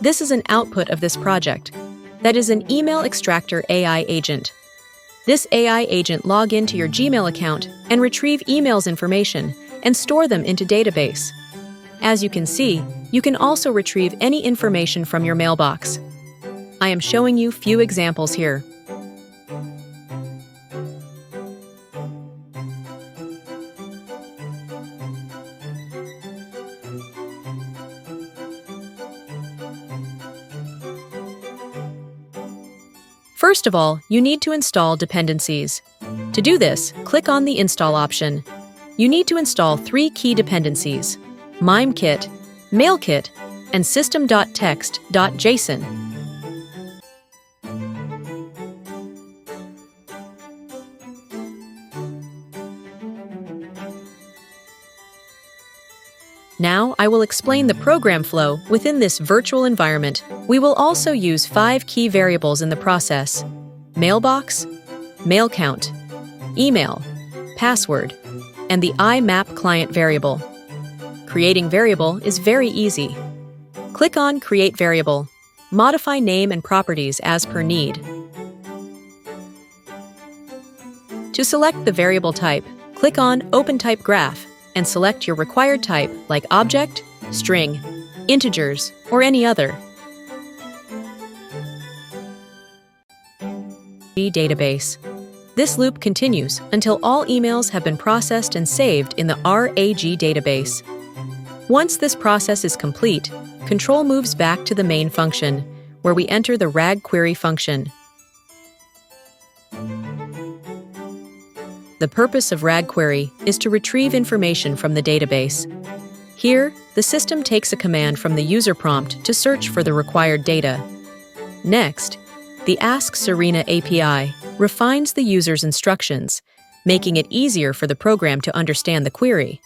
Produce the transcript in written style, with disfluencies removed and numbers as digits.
This is an output of this project. That is an email extractor AI agent. This AI agent log into your Gmail account and retrieve emails information and store them into database. As you can see, you can also retrieve any information from your mailbox. I am showing you few examples here. First of all, you need to install dependencies. To do this, click on the Install option. You need to install 3 key dependencies: MIME-Kit, MailKit, and system.txt.json. Now, I will explain the program flow within this virtual environment. We will also use 5 key variables in the process: mailbox, mail count, email, password, and the IMAP client variable. Creating variable is very easy. Click on Create Variable. Modify name and properties as per need. To select the variable type, click on Open Type Graph and select your required type like object, string, integers, or any other. Database. This loop continues until all emails have been processed and saved in the RAG database. Once this process is complete, control moves back to the main function, where we enter the RAG query function. The purpose of RAG query is to retrieve information from the database. Here, the system takes a command from the user prompt to search for the required data. Next, the Ask Serena API refines the user's instructions, making it easier for the program to understand the query.